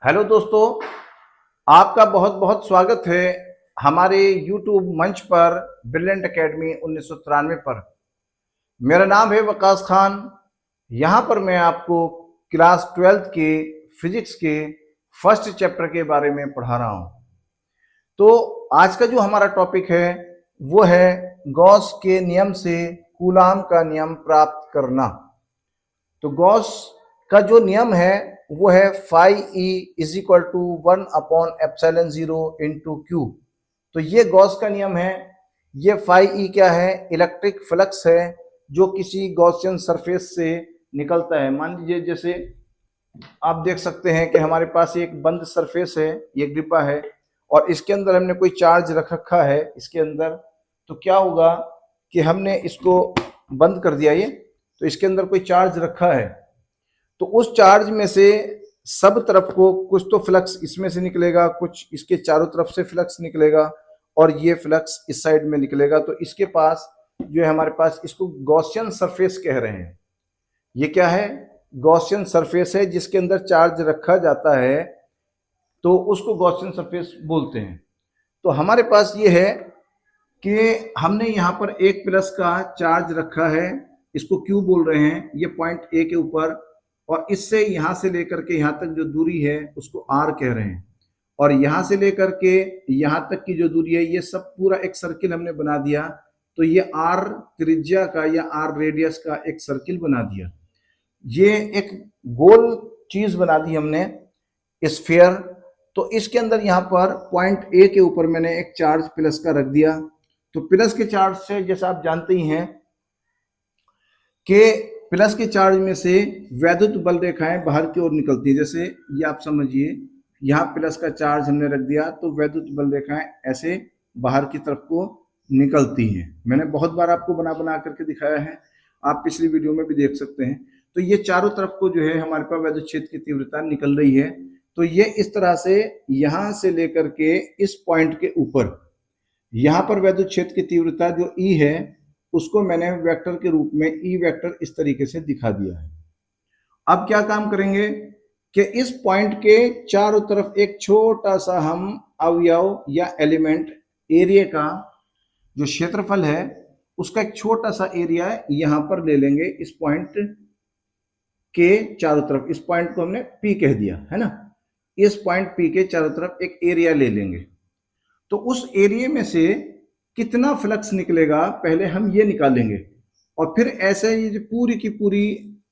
Hello दोस्तों, आपका बहुत बहुत स्वागत है हमारे YouTube मंच पर ब्रिलियंट एकेडमी 1993 पर। मेरा नाम है वकास खान। यहाँ पर मैं आपको क्लास 12th के फिजिक्स के फर्स्ट चैप्टर के बारे में पढ़ा रहा हूँ। तो आज का जो हमारा टॉपिक है वो है गॉस के नियम से कूलाम का नियम प्राप्त करना। तो गॉस का जो नियम है वो है phi E is equal to 1/ε0 into Q. तो ये गॉस का नियम है। ये फाई ई क्या है? इलेक्ट्रिक फ्लक्स है जो किसी गॉसियन सरफेस से निकलता है। मान लीजिए जैसे आप देख सकते हैं कि हमारे पास एक बंद सरफेस है, ये डिब्बा है और इसके अंदर हमने कोई चार्ज रख रखा है इसके अंदर। तो क्या होगा कि हमने इसको बंद कर दिया, ये तो इसके अंदर कोई चार्ज रखा है, तो उस चार्ज में से सब तरफ को कुछ तो फ्लक्स इसमें से निकलेगा, कुछ इसके चारों तरफ से फ्लक्स निकलेगा और ये फ्लक्स इस साइड में निकलेगा। तो इसके पास जो है हमारे पास, इसको गॉसियन सरफेस कह रहे हैं। ये क्या है? गॉसियन सरफेस है जिसके अंदर चार्ज रखा जाता है, तो उसको गॉसियन सरफेस बोलते हैं। तो हमारे पास ये है कि हमने यहाँ पर एक प्लस का चार्ज रखा है, इसको क्यू बोल रहे हैं, ये पॉइंट ए के ऊपर, और इससे यहाँ से लेकर के यहाँ तक जो दूरी है उसको आर कह रहे हैं। और यहाँ से लेकर के यहाँ तक की जो दूरी है, ये सब पूरा एक सर्किल हमने बना दिया। तो ये आर त्रिज्या का या आर रेडियस का एक सर्किल बना दिया। ये एक गोल चीज बना दी हमने, स्फीयर। तो इसके अंदर यहाँ पर पॉइंट ए के ऊपर मैंने एक चार्ज प्लस का रख दिया। तो प्लस के चार्ज से, जैसा आप जानते ही हैं कि प्लस के चार्ज में से वैद्युत बल रेखाएं बाहर की ओर निकलती है। जैसे ये आप समझिए, यहाँ प्लस का चार्ज हमने रख दिया तो वैद्युत बल रेखाएं ऐसे बाहर की तरफ को निकलती हैं। मैंने बहुत बार आपको बना बना करके दिखाया है, आप पिछली वीडियो में भी देख सकते हैं। तो ये चारों तरफ को जो है हमारे पास वैद्युत क्षेत्र की तीव्रता निकल रही है। तो ये इस तरह से यहाँ से लेकर के इस पॉइंट के ऊपर, यहाँ पर वैद्युत क्षेत्र की तीव्रता जो ई है उसको मैंने वेक्टर के रूप में ई वेक्टर इस तरीके से दिखा दिया है। अब क्या काम करेंगे कि इस पॉइंट के चारों तरफ एक छोटा सा हम अवयव या एलिमेंट, एरिया का जो क्षेत्रफल है उसका एक छोटा सा एरिया यहां पर ले लेंगे। इस पॉइंट के चारों तरफ, इस पॉइंट को हमने पी कह दिया है ना, इस पॉइंट पी के चारों तरफ एक एरिया ले लेंगे। तो उस एरिया में से कितना फ्लक्स निकलेगा पहले हम ये निकालेंगे, और फिर ऐसे ये जो पूरी की पूरी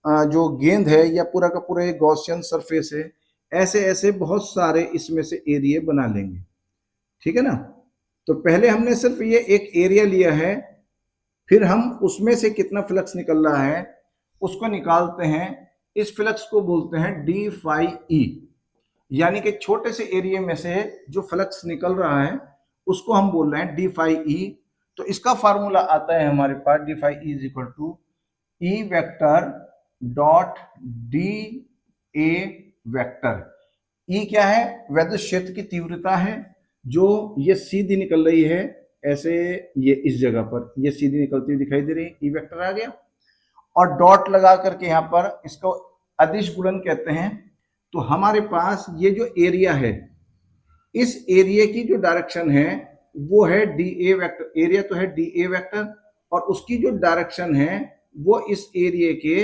जो गेंद है या पूरा का पूरा गॉसियन सरफेस है, ऐसे ऐसे बहुत सारे इसमें से एरिया बना लेंगे। ठीक है ना? तो पहले हमने सिर्फ ये एक एरिया लिया है, फिर हम उसमें से कितना फ्लक्स निकल रहा है उसको निकालते हैं। इस फ्लक्स को बोलते हैं डी फाई ई, यानी कि छोटे से एरिया में से जो फ्लक्स निकल रहा है उसको हम बोल रहे हैं डी फाई ई। तो इसका फॉर्मूला आता है हमारे पास, D phi E is equal to E vector dot D A vector. E क्या है? वैद्युत क्षेत्र की तीव्रता है जो ये सीधी निकल रही है, ऐसे ये इस जगह पर ये सीधी निकलती हुई दिखाई दे रही है, ई वेक्टर आ गया। और डॉट लगा करके यहाँ पर इसको अदिश गुणन कहते हैं। तो हमारे पास ये जो एरिया है, इस एरिया की जो डायरेक्शन है वो है डी ए वेक्टर। एरिया तो है डी ए वेक्टर और उसकी जो डायरेक्शन है वो इस एरिया के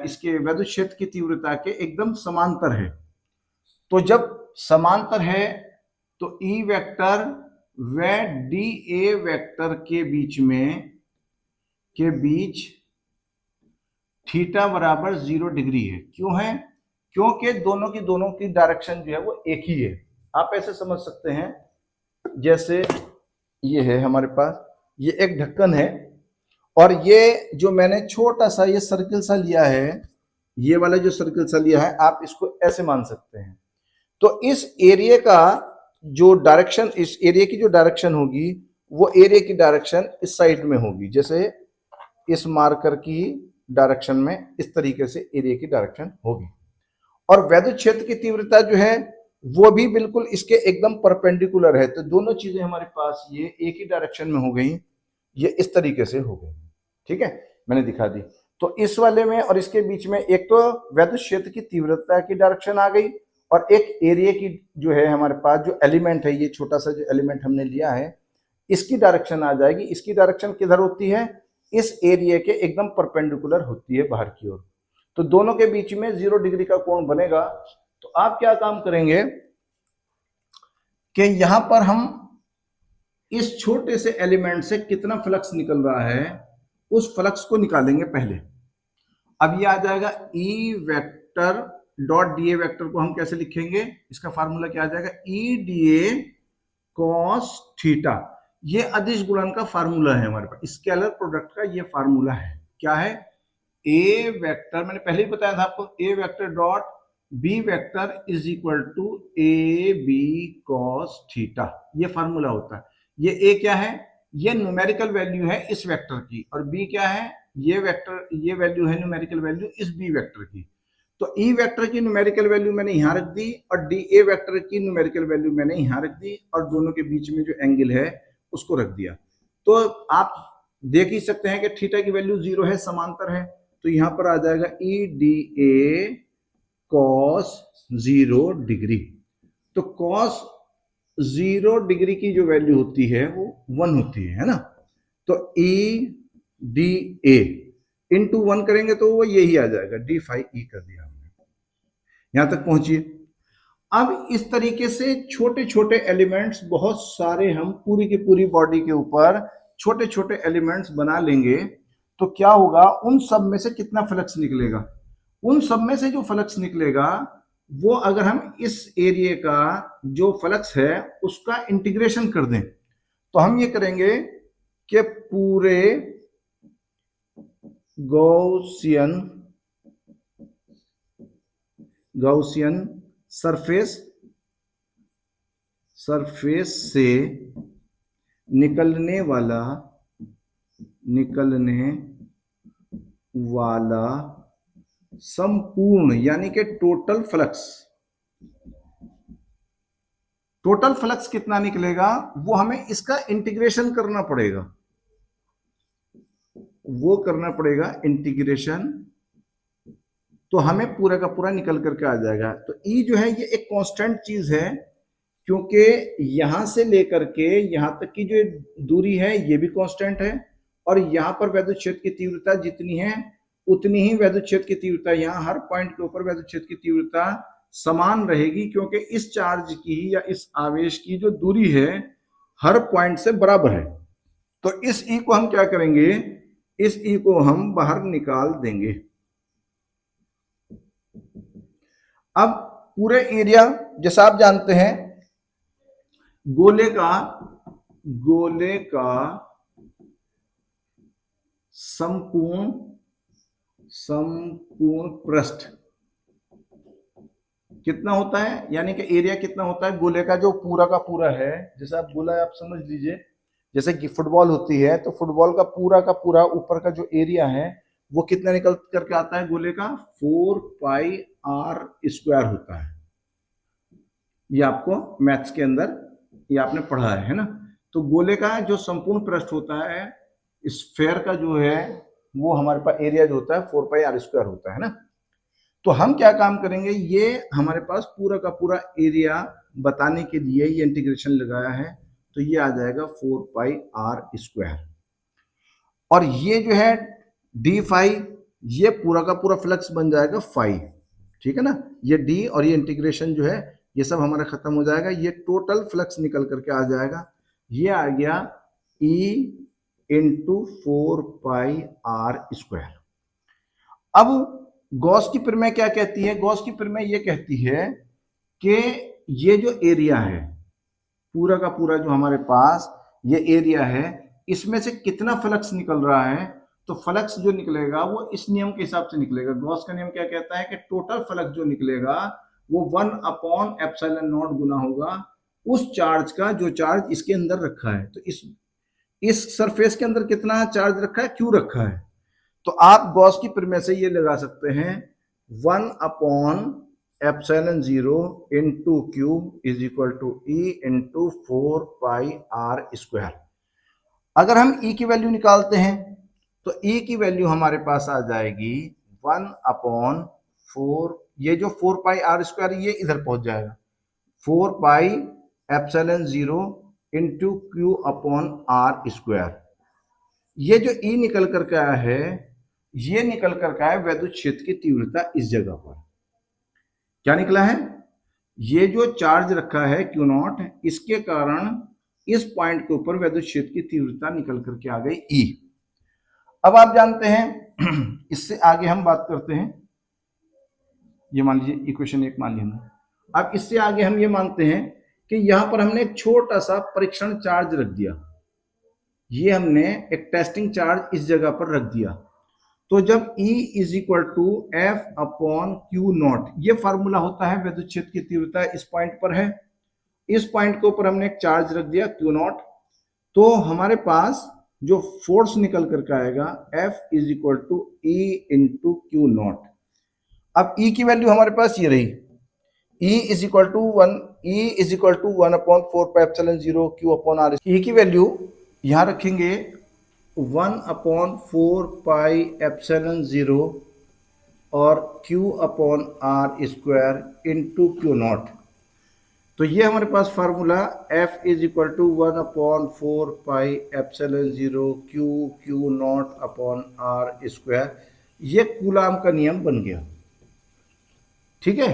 इसके वैद्युत क्षेत्र की तीव्रता के एकदम समांतर है। तो जब समांतर है तो ई वेक्टर व डी ए वेक्टर के बीच थीटा बराबर 0 डिग्री है। क्यों है? क्योंकि दोनों की डायरेक्शन जो है वो एक ही है। आप ऐसे समझ सकते हैं, जैसे ये है हमारे पास, ये एक ढक्कन है और ये जो मैंने छोटा सा ये सर्किल सा लिया है, ये वाला जो सर्किल सा लिया है, आप इसको ऐसे मान सकते हैं। तो इस एरिया का जो डायरेक्शन, इस एरिया की जो डायरेक्शन होगी वो एरिया की डायरेक्शन इस साइड में होगी। जैसे इस मार्कर की डायरेक्शन में इस तरीके से एरिया की डायरेक्शन होगी। और वैद्युत क्षेत्र की तीव्रता जो है वो भी बिल्कुल इसके एकदम परपेंडिकुलर है। तो दोनों चीजें हमारे पास ये एक ही डायरेक्शन में हो गई, ये इस तरीके से हो गई। ठीक है, मैंने दिखा दी। तो इस वाले में और इसके बीच में एक तो वैद्युत क्षेत्र की तीव्रता की डायरेक्शन आ गई और एक एरिया की जो है हमारे पास जो एलिमेंट है, ये छोटा सा जो एलिमेंट हमने लिया है, इसकी डायरेक्शन आ जाएगी। इसकी डायरेक्शन किधर होती है? इस एरिया के एकदम परपेंडिकुलर होती है बाहर की ओर। तो दोनों के बीच में 0 डिग्री का कोण बनेगा। तो आप क्या काम करेंगे कि यहां पर हम इस छोटे से एलिमेंट से कितना फ्लक्स निकल रहा है उस फ्लक्स को निकालेंगे पहले। अब ये आ जाएगा ई vector dot D A vector को हम कैसे लिखेंगे? इसका फार्मूला क्या आ जाएगा? E D A cos theta. ये अदिश गुणन का फार्मूला है हमारे पास, स्केलर प्रोडक्ट का ये फार्मूला है। क्या है? ए वेक्टर, मैंने पहले ही बताया था आपको, A vector dot B vector is equal to A B cos theta, ये फार्मूला होता है। ये ए क्या है? ये न्यूमेरिकल वैल्यू है इस वेक्टर की, और बी क्या है? ये वेक्टर, ये वैल्यू है न्यूमेरिकल वैल्यू इस बी वेक्टर की। तो ई वेक्टर की न्यूमेरिकल वैल्यू मैंने यहां रख दी और डी ए वेक्टर की न्यूमेरिकल वैल्यू मैंने यहां रख दी, और दोनों के बीच में जो एंगल है उसको रख दिया। तो आप देख ही सकते हैं कि थीटा की वैल्यू 0 है, समांतर है। तो यहां पर आ जाएगा E D A cos 0 degree. तो कॉस 0 डिग्री की जो वैल्यू होती है वो 1 होती है ना। तो ई डी ए इंटू 1 करेंगे तो वो यही आ जाएगा, डी फाई ई कर दिया हमने। यहां तक पहुंचिए। अब इस तरीके से छोटे छोटे एलिमेंट्स बहुत सारे हम पूरी की पूरी बॉडी के ऊपर छोटे छोटे एलिमेंट्स बना लेंगे। तो क्या होगा? उन सब में से कितना फ्लक्स निकलेगा? उन सब में से जो फ्लक्स निकलेगा वो अगर हम इस एरिया का जो फ्लक्स है उसका इंटीग्रेशन कर दें तो हम ये करेंगे कि पूरे गॉसियन सरफेस से निकलने वाला संपूर्ण, यानी कि टोटल फ्लक्स कितना निकलेगा वो हमें इसका इंटीग्रेशन करना पड़ेगा, इंटीग्रेशन। तो हमें पूरा का पूरा निकल करके आ जाएगा। तो ई जो है ये एक कांस्टेंट चीज है, क्योंकि यहां से लेकर के यहां तक की जो दूरी है ये भी कांस्टेंट है, और यहां पर वैद्युत क्षेत्र की तीव्रता जितनी है उतनी ही वैद्युत क्षेत्र की तीव्रता, यहां हर पॉइंट के ऊपर वैद्युत क्षेत्र की तीव्रता समान रहेगी, क्योंकि इस चार्ज की या इस आवेश की जो दूरी है हर पॉइंट से बराबर है। तो इस ई को हम क्या करेंगे? इस ई को हम बाहर निकाल देंगे। अब पूरे एरिया, जैसा आप जानते हैं, गोले का संपूर्ण पृष्ठ कितना होता है, यानी कि एरिया कितना होता है गोले का जो पूरा का पूरा है। जैसे आप गोला आप समझ लीजिए, जैसे कि फुटबॉल होती है, तो फुटबॉल का पूरा ऊपर का जो एरिया है वो कितना निकल करके आता है गोले का? 4 पाई आर स्क्वायर होता है। ये आपको मैथ्स के अंदर ये आपने पढ़ा है ना। तो गोले का जो संपूर्ण पृष्ठ होता है, स्फेयर का जो है वो हमारे पास एरिया जो होता है 4 पाई आर स्क्वायर होता है ना। तो हम क्या काम करेंगे, ये हमारे पास पूरा का पूरा एरिया बताने के लिए ये इंटीग्रेशन लगाया है। तो ये आ जाएगा 4 पाई आर स्क्वायर, और ये जो है डी फाई, ये पूरा का पूरा फ्लक्स बन जाएगा फाई। ठीक है ना। ये डी और ये इंटीग्रेशन जो है ये सब हमारा खत्म हो जाएगा, ये टोटल फ्लक्स निकल करके आ जाएगा। ये आ गया E into 4 pi are square. अब गॉस की प्रमेय क्या कहती है? गॉस की प्रमेय ये कहती है कि ये जो एरिया है पूरा का पूरा जो हमारे पास ये एरिया है, इसमें से कितना फ्लक्स निकल रहा है, तो फ्लक्स जो निकलेगा वो इस नियम के हिसाब से निकलेगा। गॉस का नियम क्या कहता है कि टोटल फ्लक्स जो निकलेगा वो 1/ε0 गुना होगा उस चार्ज का जो चार्ज इसके अंदर रखा है। तो इस सरफेस के अंदर कितना चार्ज रखा है, क्यू रखा है। तो आप गॉस की प्रमेय से ये लगा सकते हैं 1/ε0 into Q is equal to E into 4 pi are square. अगर हम ई की वैल्यू निकालते हैं तो ई की वैल्यू हमारे पास आ जाएगी 1/4 ये जो 4 पाई आर स्क्वायर ये इधर पहुंच जाएगा, 4 pi epsilon 0 into q upon are square. ये जो ई निकल करके आया है, ये निकल करके आया वैद्युत क्षेत्र की तीव्रता इस जगह पर। क्या निकला है? ये जो चार्ज रखा है क्यू नॉट, इसके कारण इस पॉइंट के ऊपर वैद्युत क्षेत्र की तीव्रता निकल करके आ गई ई। अब आप जानते हैं इससे आगे हम बात करते हैं, ये मान लीजिए इक्वेशन 1 मान लीजिए। अब इससे आगे हम ये मानते हैं कि यहां पर हमने एक छोटा सा परीक्षण चार्ज रख दिया, ये हमने एक टेस्टिंग चार्ज इस जगह पर रख दिया। तो जब E is equal to F upon q naught, ये फार्मूला होता है वैद्युत क्षेत्र की तीव्रता इस पॉइंट पर है, इस पॉइंट के ऊपर हमने एक चार्ज रख दिया क्यू नॉट, तो हमारे पास जो फोर्स निकल करके आएगा F is equal to E into Q naught. अब E की वैल्यू हमारे पास ये रही, E is equal to 1 upon 4 pi epsilon 0 q upon r. E की वैल्यू यहां रखेंगे 1 अपॉन 4 पाई एप्सिलॉन 0 और Q upon are square into Q naught. तो ये हमारे पास formula F is equal to 1 upon 4 pi epsilon 0 Q naught upon are square, ये Coulomb का नियम बन गया। ठीक है।